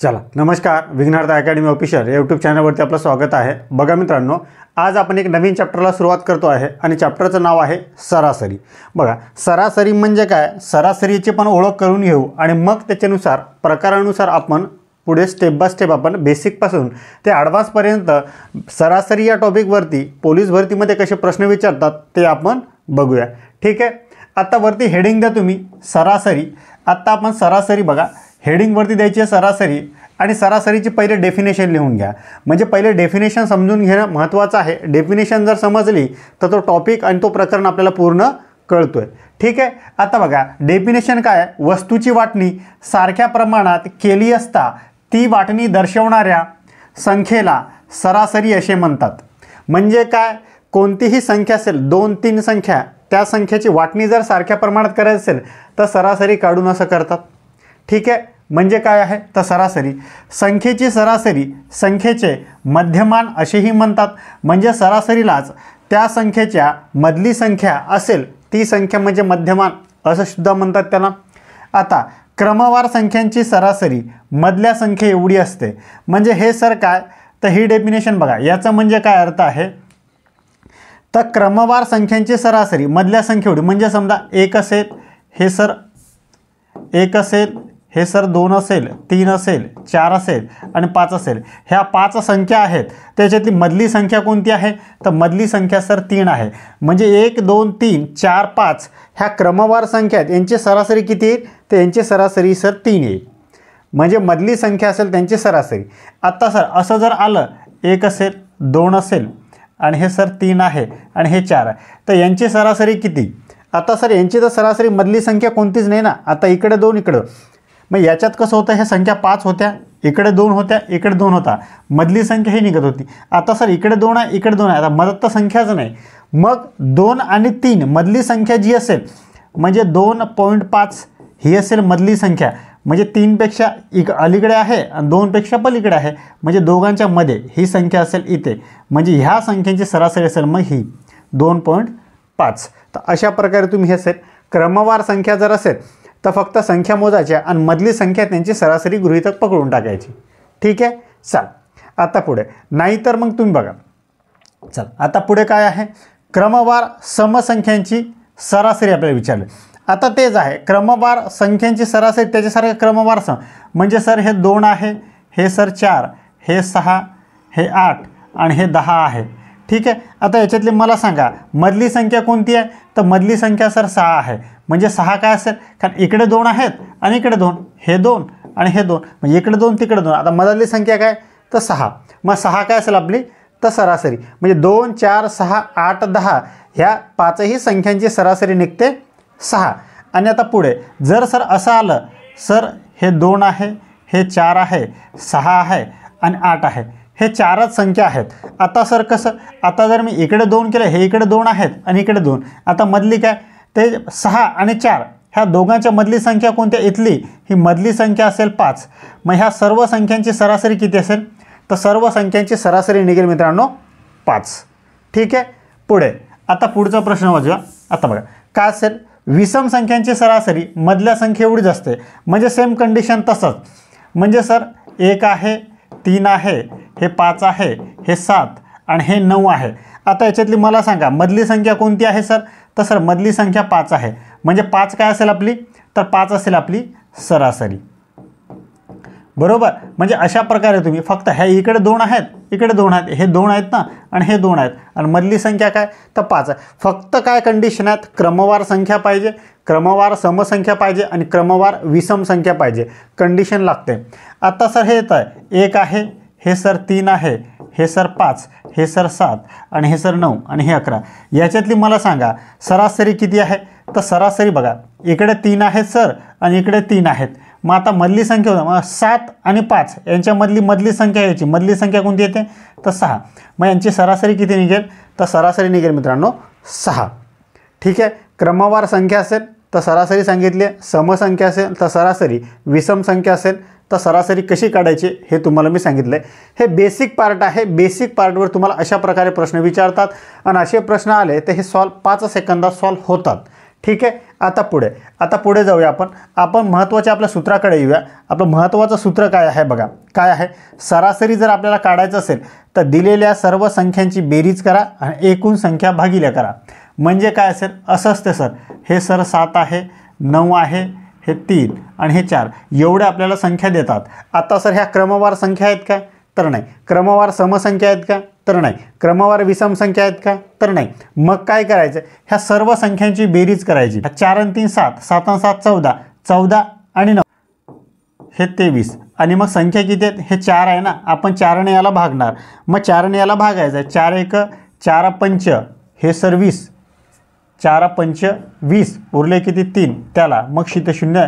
चला नमस्कार, विघ्नार्थ academy official YouTube चॅनलवरती आपलं स्वागत आहे। बघा मित्रांनो, आज आपण एक नवीन चॅप्टरला सुरुवात करतो आहे आणि चॅप्टरचं नाव आहे सरासरी। बघा, सरासरी म्हणजे काय, सरासरीची पण ओळख करून घेऊ आणि मग त्याच्यानुसार प्रकारानुसार आपण पुढे स्टेप बाय स्टेप आपण बेसिकपासून ते ॲडव्हान्सपर्यंत सरासरी या टॉपिकवरती पोलीस भरतीमध्ये कसे प्रश्न विचारतात ते आपण बघूया। ठीक आहे, आता वरती हेडिंग द्या तुम्ही सरासरी। आता आपण सरासरी बघा, हेडिंगवरती द्यायची आहे सरासरी आणि सरासरीची पहिले डेफिनेशन लिहून घ्या। म्हणजे पहिले डेफिनेशन समजून घेणं महत्त्वाचं आहे। डेफिनेशन जर समजली तर तो टॉपिक आणि तो प्रकरण आपल्याला पूर्ण कळतोय। ठीक आहे, आता बघा डेफिनेशन काय आहे, वस्तूची वाटणी सारख्या प्रमाणात केली असता ती वाटणी दर्शवणाऱ्या संख्येला सरासरी असे म्हणतात। म्हणजे काय, कोणतीही संख्या असेल, 2-3 संख्या, त्या संख्येची वाटणी जर सारख्या प्रमाणात करायची असेल तर सरासरी काढून असं करतात। ठीक आहे, म्हणजे काय आहे तर सरासरी, संख्येची सरासरी संख्येचे मध्यमान असेही म्हणतात। म्हणजे सरासरीलाच त्या संख्येच्या मधली संख्या असेल ती संख्या म्हणजे मध्यमान असं सुद्धा म्हणतात त्याला। आता क्रमवार संख्यांची सरासरी मधल्या संख्ये एवढी असते। म्हणजे हे सर काय, तर ही डेफिनेशन बघा, याचं म्हणजे काय अर्थ आहे तर क्रमवार संख्यांची सरासरी मधल्या संख्ये एवढी, म्हणजे समजा 1 असेल, हे सर 1 असेल, हे सर 2 असेल, 3 असेल, 4 असेल आणि 5 असेल। ह्या 5 संख्या आहेत, त्याच्यातली मधली संख्या कोणती आहे तर मधली संख्या सर 3 आहे। म्हणजे 1 2 3 4 5 ह्या क्रमवार संख्या आहेत, यांची सरासरी किती येईल तर यांची सरासरी सर 3 येईल। म्हणजे मधली संख्या असेल त्यांची सरासरी। आता सर असं जर आलं, 1 असेल, 2 असेल आणि हे सर 3 आहे आणि हे 4 आहे, तर यांची सरासरी किती। आता सर यांची तर सरासरी मधली संख्या कोणतीच नाही ना। आता इकडे 2 इकडं, मग याच्यात कसं होतं, ह्या संख्या 5 होत्या, इकडे 2 होत्या, इकडे 2 होता, मधली संख्या ही निघत होती। आता सर इकडे 2 आहे, इकडे 2 आहे, आता मधत तर संख्याच नाही। मग 2 आणि 3 मधली संख्या जी असेल म्हणजे 2.5 ही असेल मधली संख्या। म्हणजे 3 पेक्षा अलीकडे आहे आणि 2 पेक्षा पलीकडे आहे, म्हणजे दोघांच्या मध्ये ही संख्या असेल इथे। म्हणजे ह्या संख्येची सरासरी असेल मग ही 2.5। तर अशा प्रकारे तुम्ही हे असेल क्रमवार संख्या जर असेल तर फक्त संख्या मोजायच्या आणि मधली संख्या त्यांची सरासरी गृहीतक पकडून टाकायची। ठीक आहे, चल आता पुढे, नाहीतर मग तुम्ही बघा, चल आता पुढे काय आहे, क्रमवार समसंख्यांची सरासरी आपल्याला विचारली। आता तेच आहे, क्रमवार संख्यांची सरासरी त्याच्यासारखं क्रमवार सम, म्हणजे सर हे 2 आहे, हे सर 4, हे 6, हे 8 आणि हे 10 आहे। ठीक आहे, आता याच्यातली मला सांगा मधली संख्या कोणती आहे तर मधली संख्या सर 6 आहे। म्हणजे 6 काय असेल, कारण इकडे 2 आहेत आणि इकडे 2, हे 2 आणि हे 2, म्हणजे इकडे 2 तिकडे 2, आता मधली संख्या काय तर 6। मग 6 काय असेल आपली तर सरासरी, म्हणजे 2 4 6 8 10 ह्या 5ही संख्यांची सरासरी निघते 6। आणि आता पुढे जर सर असं आलं, सर हे 2 आहे, हे 4 आहे, 6 आहे आणि 8 आहे, हे 4च संख्या आहेत। आता सर कसं, आता जर मी इकडे 2 केलं, हे इकडे 2 आहेत आणि इकडे 2, आता मधली काय ते 6 आणि 4 ह्या दोघांच्या मधली संख्या कोणत्या, इथली ही मधली संख्या असेल 5। मग ह्या सर्व संख्यांची सरासरी किती असेल तर सर्व संख्यांची सरासरी निघेल मित्रांनो 5। ठीक आहे, पुढे आता पुढचा प्रश्न वाचूया। आता बघा काय असेल, विषम संख्यांची सरासरी मधल्या संख्ये एवढीच असते। म्हणजे सेम कंडिशन तसंच, म्हणजे सर 1 आहे, 3 आहे, हे 5 आहे, हे 7 आणि हे 9 आहे। आता याच्यातली मला सांगा मधली संख्या कोणती आहे सर तर सर मधली संख्या 5 आहे। म्हणजे 5 काय असेल आपली तर 5 असेल आपली सरासरी, बरोबर। म्हणजे अशा प्रकारे तुम्ही फक्त ह्या इकडे 2 आहेत, इकडे 2 आहेत, हे 2 आहेत ना आणि हे 2 आहेत आणि मधली संख्या काय तर 5 आहे। फक्त काय कंडिशन आहेत, क्रमवार संख्या पाहिजे, क्रमवार समसंख्या पाहिजे आणि क्रमवार विषम संख्या पाहिजे, कंडिशन लागते। आता सर हे येतं 1 आहे, हे सर 3 आहे, हे सर 5, हे सर 7 आणि हे सर 9 आणि हे 11, याच्यातली मला सांगा सरासरी किती आहे तर सरासरी बघा इकडे 3 आहेत सर आणि इकडे 3 आहेत। मग आता मधली संख्या होता, मग 7 आणि 5 यांच्यामधली मधली संख्या यायची, मधली संख्या कोणती येते तर 6। मग यांची सरासरी किती निघेल तर सरासरी निघेल मित्रांनो 6। ठीक आहे, क्रमवार संख्या असेल तर सरासरी सांगितली, समसंख्या असेल तर सरासरी, विषम संख्या असेल तर सरासरी कशी काढायची हे तुम्हाला मी सांगितलं आहे। हे बेसिक पार्ट आहे, बेसिक पार्टवर तुम्हाला अशा प्रकारे प्रश्न विचारतात आणि असे प्रश्न आले तर हे 5 सेकंदात सॉल्व होतात। ठीक आहे. आता पुढे जाऊया आपण महत्त्वाच्या आपल्या सूत्राकडे येऊया. आपलं महत्त्वाचं सूत्र काय आहे बघा, काय आहे, सरासरी जर आपल्याला काढायचं असेल तर दिलेल्या सर्व संख्यांची बेरीज करा आणि एकूण संख्या भागिले करा. म्हणजे काय असेल, असं असते सर, हे सर 7 आहे, 9 आहे, हे 3 आणि हे 4 एवढ्या आपल्याला संख्या देतात. आता सर ह्या क्रमवार संख्या आहेत का, तर नाही. क्रमवार समसंख्या आहेत का, तर नाही. क्रमवार विषम संख्या आहेत का, तर नाही. मग काय करायचं, ह्या सर्व संख्यांची बेरीज करायची. 4 आणि 3 7, 7 आणि 7 14, 14 आणि 9 हे 23 आणि मग संख्या किती आहेत, हे 4 आहे ना, आपण 4 ने याला भागणार. मग 4 ने याला भागायचं आहे. 4 1 4 5 हे सर 20, 4 5 20 उरले किती 3 त्याला, मग शित 0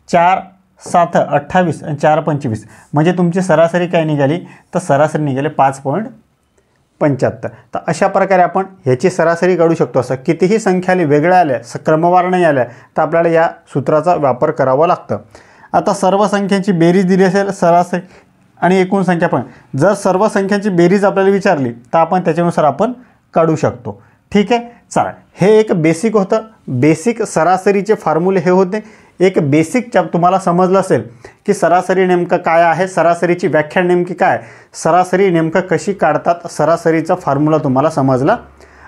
4 7 28 आणि 4 25 म्हणजे तुमची सरासरी काय निघाली, तर सरासरी निघाली 5.75. तर अशा प्रकारे आपण ह्याची सरासरी काढू शकतो. असं कितीही संख्याले वेगळ्या आल्या, क्रमवार नाही आल्या, तर आपल्याला या सूत्राचा वापर करावा लागतं. आता सर्व संख्यांची बेरीज दिली असेल, सरासरी आणि एकूण संख्या पण, जर सर्व संख्यांची बेरीज आपल्याला विचारली तर आपण त्याच्यानुसार आपण काढू शकतो. ठीक आहे. चला, हे एक बेसिक होतं. बेसिक सरासरीचे फॉर्म्युले हे होते. एक बेसिक तुम्हाला समजलं असेल की सरासरी नेमकं काय आहे, सरासरीची व्याख्या नेमकी काय, सरासरी नेमकं कशी काढतात, सरासरीचा फॉर्म्युला तुम्हाला समजला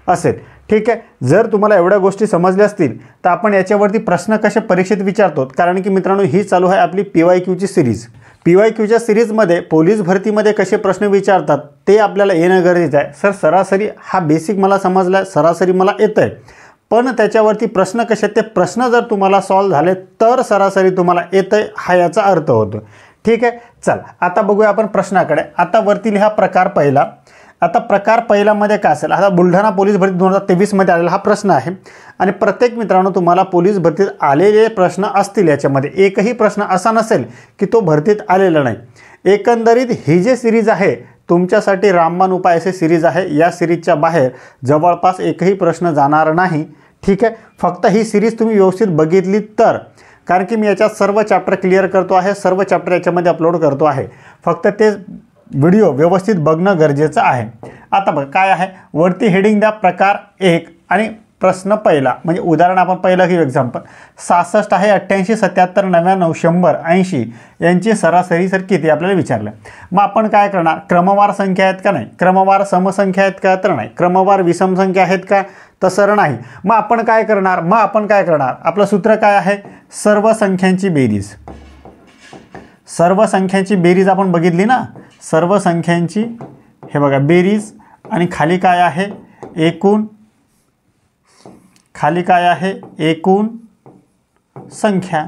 असेल. ठीक आहे. जर तुम्हाला एवढ्या गोष्टी समजल्या असतील तर आपण याच्यावरती प्रश्न कसे परीक्षेत विचारतो, कारण की मित्रांनो ही चालू आहे आपली PYQची सिरीज. PYQच्या सिरीजमध्ये पोलीस भरतीमध्ये कसे प्रश्न विचारतात ते आपल्याला येणं गरजेचं आहे. सर सरासरी हा बेसिक मला समजला आहे, सरासरी मला येतं आहे, पण त्याच्यावरती प्रश्न कसे, ते प्रश्न जर तुम्हाला सॉल्व्ह झाले तर सरासरी तुम्हाला येतं आहे, हा याचा अर्थ होतो. ठीक आहे. चल आता बघूया आपण प्रश्नाकडे. आता वरती लिहा प्रकार पहिला. आता प्रकार पहिल्यामध्ये काय असेल, आता बुलढाणा पोलीस भरती 2023मध्ये आलेला हा प्रश्न आहे आणि प्रत्येक मित्रांनो तुम्हाला पोलीस भरतीत आलेले प्रश्न असतील. याच्यामध्ये एकही प्रश्न असा नसेल की तो भरतीत आलेला नाही. एकंदरीत ही जी सिरीज आहे तुमच्यासाठी रामबाण उपाय असे सिरीज आहे. या सिरीजच्या बाहेर जवळपास एकही प्रश्न जाणार नाही. ठीक आहे. फक्त ही सिरीज तुम्ही व्यवस्थित बघितली तर, कारण की मी याच्यात सर्व चॅप्टर क्लिअर करतो आहे, सर्व चॅप्टर याच्यामध्ये अपलोड करतो आहे. फक्त ते व्हिडिओ व्यवस्थित बघणं गरजेचं आहे. आता बघ काय आहे, वरती हेडिंग द्या प्रकार 1 आणि प्रश्न पहिला, म्हणजे उदाहरण आपण पहिलं घेऊ एक्झाम्पल. 66 आहे, 88 77 99 100 80 यांची सरासरी सर किती आपल्याला विचारलं. मग आपण काय करणार, क्रमवार संख्या आहेत का नाही, क्रमवार समसंख्या आहेत का, तर नाही. क्रमवार विषम संख्या आहेत का, तर सर नाही. मग आपण काय करणार, आपलं सूत्र काय आहे, सर्व संख्यांची बेरीज. सर्व संख्यांची बेरीज आपण बघितली ना, सर्व संख्यांची हे बघा बेरीज आणि खाली काय आहे एकूण, खाली काय आहे एकूण संख्या.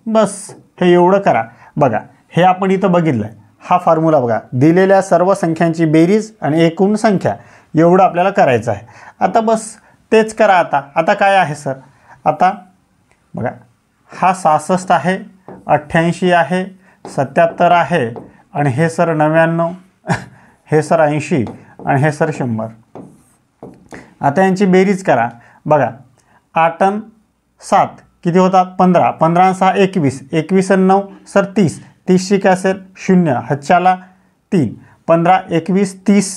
बस हे एवढं करा. बघा हे आपण इथं बघितलं आहे, हा फॉर्म्युला बघा, दिलेल्या सर्व संख्यांची बेरीज आणि एकूण संख्या एवढं आपल्याला करायचं आहे. आता बस तेच करा. आता काय आहे सर, आता बघा हा 66 आहे, 88 आहे, 77 आहे आणि हे सर 99, हे सर 80 आणि हे सर 100. आता यांची बेरीज करा. बघा 8 आणि 7 किती होतात, 15, 15 आणि 6 21, 21 आणि 9 सर 30, 30ची काय असेल 0, हच्च्याला 3, 15 21 30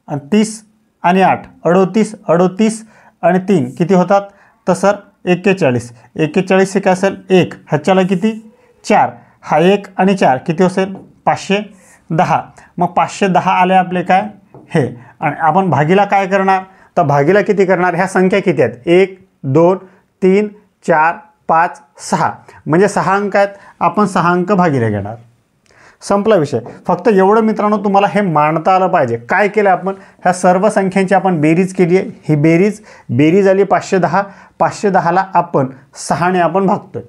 आणि 30 आणि 8 38, 38 आणि 3 किती होतात, तर सर 41, 41ची काय असेल 1, हच्च्याला किती 4, हा 1 आणि 4 किती असेल 510. मग 510 आले आपले काय हे, आणि आपण भागीला काय करणार, तर भागीला किती करणार, ह्या संख्या किती आहेत 1 2 3 4 5 6 म्हणजे 6 अंक आहेत, आपण 6 अंक भागीला घेणार. संपला विषय. फक्त एवढं मित्रांनो तुम्हाला हे मांडता आलं पाहिजे. काय केलं आपण, ह्या सर्व संख्यांची आपण बेरीज केली आहे. ही बेरीज आली 510, 510ला आपण 6ने आपण भागतोय.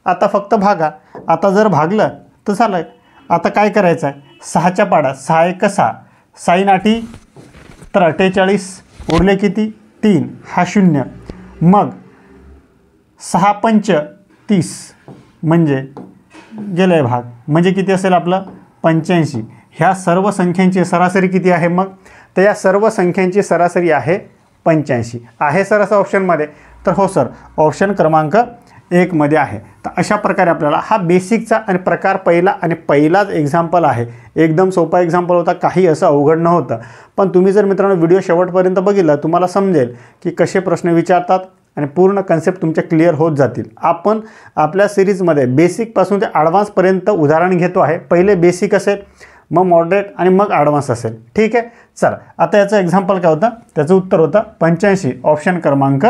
आता फक्त भागा. आता जर भागलं तर झालं. आता काय करायचं आहे, 6च्या पाड्यात 6 1 6, 6 8 तर 48 उरले किती 3, हा 0. मग 6 5 30 म्हणजे गेले भाग, म्हणजे किती असेल आपलं 85. ह्या सर्व संख्यांची सरासरी किती आहे मग, तर या सर्व संख्यांची सरासरी आहे 85. आहे सर असं ऑप्शनमध्ये, तर हो सर ऑप्शन क्रमांक 1 मध्ये आहे. तर अशा प्रकारे आपल्याला हा बेसिकचा आणि प्रकार पहिला आणि पहिलाच एक्झाम्पल आहे. एकदम सोपा एक्झाम्पल होता, काही असं अवघड नव्हतं. पण तुम्ही जर मित्रांनो व्हिडिओ शेवटपर्यंत बघितला तुम्हाला समजेल की कसे प्रश्न विचारतात आणि पूर्ण कन्सेप्ट तुमच्या क्लिअर होत जातील. आपण आपल्या सिरीजमध्ये बेसिकपासून ते ॲडव्हान्सपर्यंत उदाहरण घेतो आहे. पहिले बेसिक असेल, मग मॉडरेट आणि मग ॲडव्हान्स असेल. ठीक आहे. चला आता याचं एक्झाम्पल काय होतं, त्याचं उत्तर होतं 85, ऑप्शन क्रमांक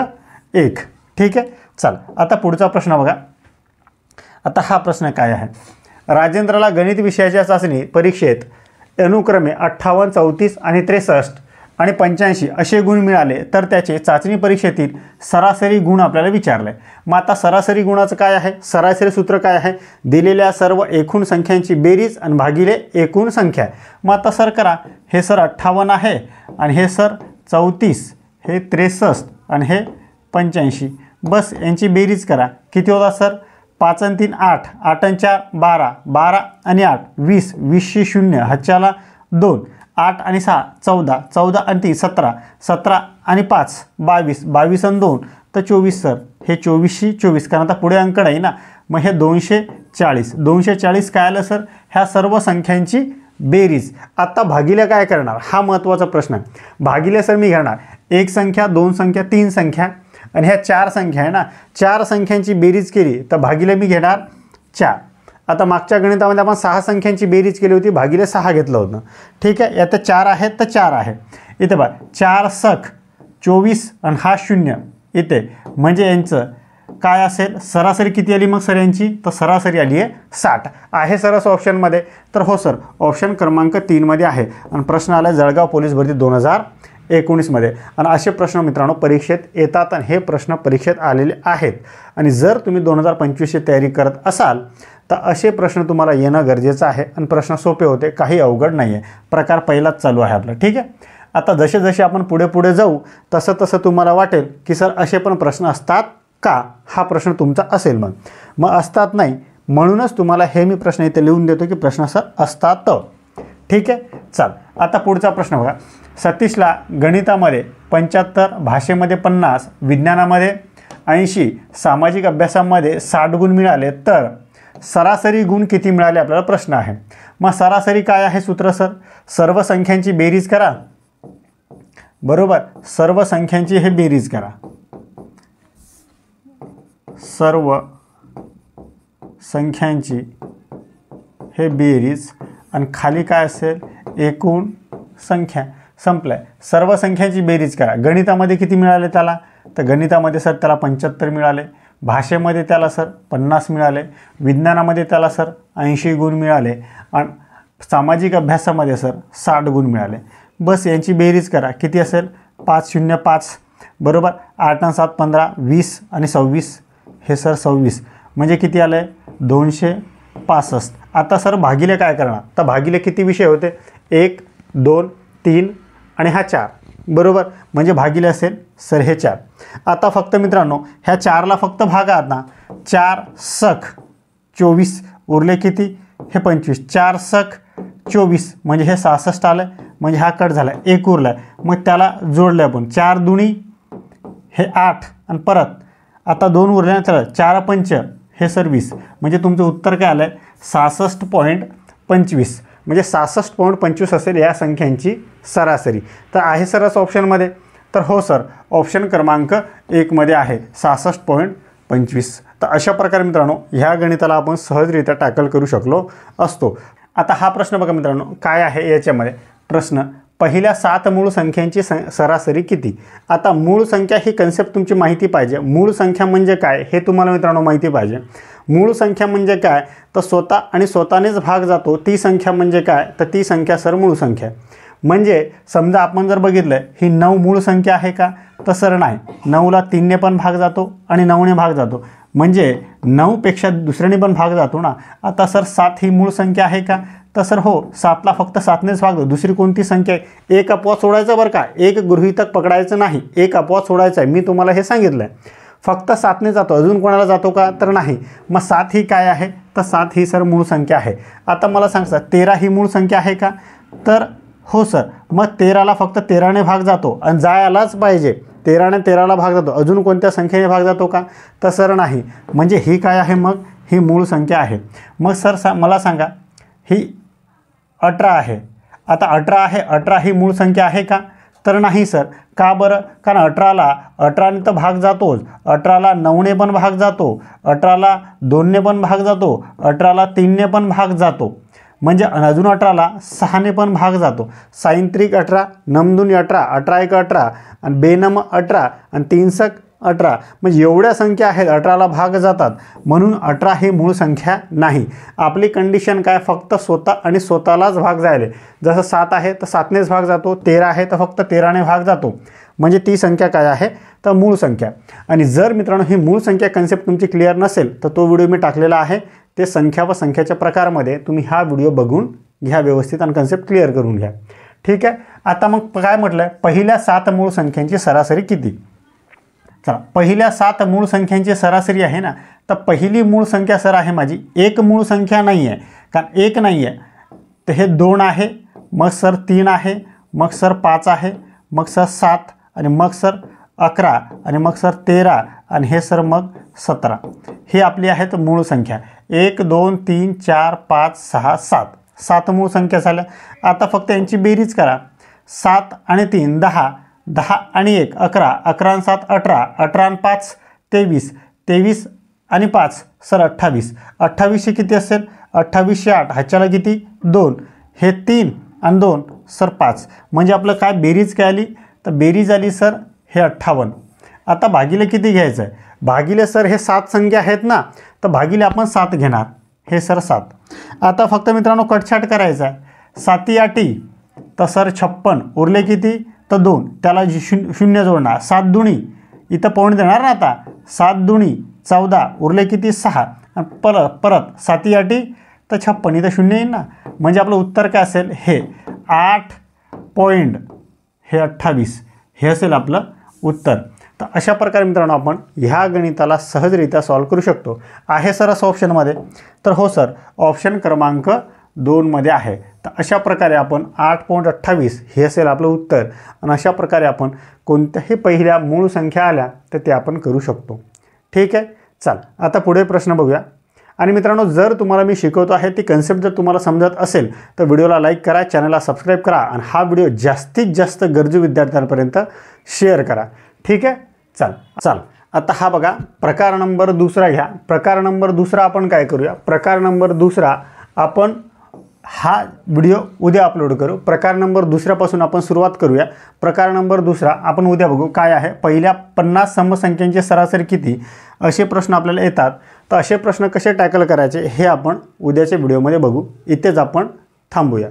1. ठीक आहे. चला आता पुढचा प्रश्न बघा. आता हा प्रश्न काय आहे, राजेंद्रला गणित विषयाच्या चाचणी परीक्षेत अनुक्रमे 58, 34 आणि 63 आणि 85 असे गुण मिळाले, तर त्याचे चाचणी परीक्षेतील सरासरी गुण आपल्याला विचारले. मग आता सरासरी गुणाचं काय आहे, सरासरी सूत्र काय आहे, दिलेल्या सर्व एकूण संख्यांची बेरीज आणि भागिले एकूण संख्या. मग आता सर करा, हे सर 58 आहे आणि हे सर 34, हे 63 आणि हे 85. बस यांची बेरीज करा. किती होता सर, 5 आणि 3 8, 8 आणि 4 12, 12 आणि 8 20, 20शी 0 हातच्याला 2, 8 आणि 6 14, 14 आणि 3 17, 17 आणि 5 22, 22 आणि 2 तर 24 सर. हे 24शी 24, कारण आता पुढे अंक नाही ना. मग हे 240, 240 काय आलं सर, ह्या सर्व संख्यांची बेरीज. आता भागिले काय करणार, हा महत्त्वाचा प्रश्न आहे. भागिले सर मी घेणार एक संख्या, दोन संख्या, तीन संख्या आणि ह्या 4 संख्या आहे ना, 4 संख्यांची बेरीज केली तर भागिले मी घेणार 4. आता मागच्या गणितामध्ये आपण 6 संख्यांची बेरीज केली होती, भागिले 6 घेतलं होतं. ठीक आहे. यात 4 आहेत तर 4 आहे. इथे बघा 4 सख 24 आणि हा 0 इथे, म्हणजे यांचं काय असेल, सरासरी किती आली मग सर यांची, तर सरासरी आली आहे 60. आहे सर असं ऑप्शनमध्ये, तर हो सर ऑप्शन क्रमांक 3 मध्ये आहे. आणि प्रश्न आला जळगाव पोलीस भरती 2019 मध्ये. आणि असे प्रश्न मित्रांनो परीक्षेत येतात आणि हे प्रश्न परीक्षेत आलेले आहेत. आणि जर तुम्ही 2025ची तयारी करत असाल तर असे प्रश्न तुम्हाला येणं गरजेचं आहे. आणि प्रश्न सोपे होते, काही अवघड नाही आहे. प्रकार पहिलाच चालू आहे आपला. ठीक आहे. आता जसे जसे आपण पुढे पुढे जाऊ तसं तसं तुम्हाला वाटेल की सर असे पण प्रश्न असतात का, हा प्रश्न तुमचा असेल. मग असतात नाही म्हणूनच तुम्हाला हे मी प्रश्न इथे लिहून देतो की प्रश्न सर असतात. ठीक आहे. चल आता पुढचा प्रश्न बघा. सतीशला गणितामध्ये 75, भाषेमध्ये 50, विज्ञानामध्ये 80, सामाजिक अभ्यासामध्ये 60 गुण मिळाले, तर सरासरी गुण किती मिळाले आपल्याला प्रश्न आहे. मग सरासरी काय आहे सूत्र सर, सर्व संख्यांची बेरीज करा. बरोबर, सर्व संख्यांची हे बेरीज करा. सर्व संख्यांची हे बेरीज आणि खाली काय असेल, एकूण संख्या. संपलाय. सर्व संख्यांची बेरीज करा. गणितामध्ये किती मिळाले त्याला, तर गणितामध्ये सर त्याला 75 मिळाले, भाषेमध्ये त्याला सर 50 मिळाले, विज्ञानामध्ये त्याला सर 80 गुण मिळाले आणि सामाजिक अभ्यासामध्ये सर 60 गुण मिळाले. बस यांची बेरीज करा. किती असेल, 505 बरोबर, 8 आणि 7 15, 20 आणि 26, हे सर 26 म्हणजे किती आलं आहे, 265. आता सर भागिले काय करणार, तर भागिले किती विषय होते, 1 2 3 आणि हा 4 बरोबर, म्हणजे भागिले असेल सर हे 4. आता फक्त मित्रांनो ह्या 4ला फक्त भागात ना, 4 सख 24 उरले किती, हे 25, 4 सख 24 म्हणजे हे 66 आलं, म्हणजे हा कट झाला, 1 उरला. मग त्याला जोडलं आपण, 4 दुनी हे 8 आणि परत आता 2 उरले ना, त्याला 4 पंच हे सर 20, म्हणजे तुमचं उत्तर काय आलं आहे 66.25, म्हणजे 66.25 असेल या संख्यांची सरासरी. तर आहे सर असं ऑप्शनमध्ये, तर हो सर ऑप्शन क्रमांक 1 मध्ये आहे 66.25. तर अशा प्रकारे मित्रांनो ह्या गणिताला आपण सहजरित्या टॅकल करू शकलो असतो. आता हा प्रश्न बघा मित्रांनो काय आहे याच्यामध्ये प्रश्न, पहिल्या 7 मूळ संख्यांची सरासरी किती. आता मूळ संख्या ही कन्सेप्ट तुमची माहिती पाहिजे. मूळ संख्या म्हणजे काय हे तुम्हाला मित्रांनो माहिती पाहिजे. मूळ संख्या म्हणजे काय, तर स्वतः आणि स्वतःनेच भाग जातो ती संख्या म्हणजे काय, तर ती संख्या सर मूळ संख्या. म्हणजे समजा आपण जर बघितलं ही 9 मूळ संख्या आहे का, तर सर नाही, 9ला 3ने पण भाग जातो आणि 9ने भाग जातो, म्हणजे 9पेक्षा दुसऱ्याने पण भाग जातो ना. आता सर 7 ही मूळ संख्या आहे का, तर सर हो, 7ला फक्त 7नेच भाग जातो, दुसरी कोणती संख्या आहे, एक अपवाद सोडायचं बरं का, एक गृहीतक पकडायचं नाही, एक अपवाद सोडायचं आहे. मी तुम्हाला हे सांगितलं आहे, फक्त 7ने जातो, अजून कोणाला जातो का, तर नाही. मग 7 ही काय आहे, तर 7 ही सर मूळ संख्या आहे. आता मला सांगा 13 ही मूळ संख्या आहे का, तर हो सर. मग 13ला फक्त 13ने भाग जातो आणि जायलाच पाहिजे, 13ने 13ला भाग जातो, अजून कोणत्या संख्येने भाग जातो का, तर सर नाही. म्हणजे ही काय आहे, मग ही मूळ संख्या आहे. मग सर मला सांगा ही 18 आहे. आता 18 आहे, 18 ही मूळ संख्या आहे का, तर नाही सर. का बरं? कारण 18ला 18ने तर भाग जातोच, 18ला 9ने पण भाग जातो, 18ला 2ने पण भाग जातो, 18ला 3ने पण भाग जातो, म्हणजे अजून 18ला 6ने पण भाग जातो. 6 त्रिक 18, 9 दूनी 18, 18 एक 18 आणि 2 नम 18 आणि 3 सक 18, म्हणजे एवढ्या संख्या आहेत 18ला भाग जातात, म्हणून 18 ही मूळ संख्या नाही. आपली कंडिशन काय? फक्त स्वतः आणि स्वतःलाच भाग जायले. जसं 7 आहे तर 7नेच भाग जातो, 13 आहे तर फक्त 13ने भाग जातो, म्हणजे ती संख्या काय आहे? तर मूळ संख्या. आणि जर मित्रांनो ही मूळ संख्या कन्सेप्ट तुमची क्लिअर नसेल तर तो व्हिडिओ मी टाकलेला आहे, ते संख्या व संख्याच्या प्रकारमध्ये तुम्ही हा व्हिडिओ बघून घ्या व्यवस्थित आणि कन्सेप्ट क्लिअर करून घ्या. ठीक आहे. आता मग काय म्हटलं आहे? पहिल्या 7 मूळ संख्यांची सरासरी किती? चला, पहिल्या 7 मूळ संख्यांची सरासरी आहे ना, तर पहिली मूळ संख्या सर आहे माझी एक मूळ संख्या नाही आहे, कारण एक नाही आहे तर हे 2 आहे, मग सर 3 आहे, मग सर 5 आहे, मग सर 7 आणि मग सर 11 आणि मग सर 13 आणि हे सर मग 17. हे आपली आहेत मूळ संख्या. 1 2 3 4 5 6 7 7 मूळ संख्या झाल्या. आता फक्त यांची बेरीज करा. 7 आणि 3 10, 10 आणि 1 11, 11 आणि 7 18, 18 आणि 5 23, 23 आणि 5 सर 28. 28 किती असेल? 28 8 ह्याच्याला किती? 2, हे 3 आणि 2 सर 5, म्हणजे आपलं काय बेरीज काय आली? तर बेरीज आली सर हे 58. आता भागिले किती घ्यायचं आहे? भागिले सर हे 7 संख्या आहेत ना, तर भागिले आपण 7 घेणार, हे सर 7. आता फक्त मित्रांनो कटछाट करायचा आहे. 7 8 तर सर 56, उरले किती? तर 2, त्याला 0 जोडणार. 7 दुणी इथं पाऊण देणार ना, आता 7 दुणी 14, उरले किती? 6 आणि परत 7 8 तर 56, इथं 0 येईल ना, म्हणजे आपलं उत्तर काय असेल? हे 8 पॉईंट हे 28 हे असेल आपलं उत्तर. तर अशा प्रकारे मित्रांनो आपण ह्या गणिताला सहजरित्या सॉल्व्ह करू शकतो. आहे सर असं ऑप्शनमध्ये? तर हो सर, ऑप्शन क्रमांक 2मध्ये आहे. तर अशा प्रकारे आपण 8.28 हे असेल आपलं उत्तर. आणि अशा प्रकारे आपण कोणत्याही पहिल्या मूळ संख्या आल्या तर ते आपण करू शकतो. ठीक आहे. चल आता पुढे प्रश्न बघूया. आणि मित्रांनो, जर तुम्हाला मी शिकवतो आहे ती कन्सेप्ट जर तुम्हाला समजत असेल तर व्हिडिओला लाईक करा, चॅनलला सबस्क्राईब करा आणि हा व्हिडिओ जास्तीत जास्त गरजू विद्यार्थ्यांपर्यंत शेअर करा. ठीक आहे. चल आता हा बघा प्रकार नंबर 2 घ्या. प्रकार नंबर 2 आपण काय करूया? प्रकार नंबर 2 आपण हा व्हिडिओ उद्या अपलोड करू. प्रकार नंबर 2पासून आपण सुरुवात करूया. प्रकार नंबर 2 आपण उद्या बघू काय आहे. पहिल्या 50 समसंख्यांची सरासरी किती, असे प्रश्न आपल्याला येतात. तर असे प्रश्न कसे टॅकल करायचे हे आपण उद्याच्या व्हिडिओमध्ये बघू. इथेच आपण थांबूया.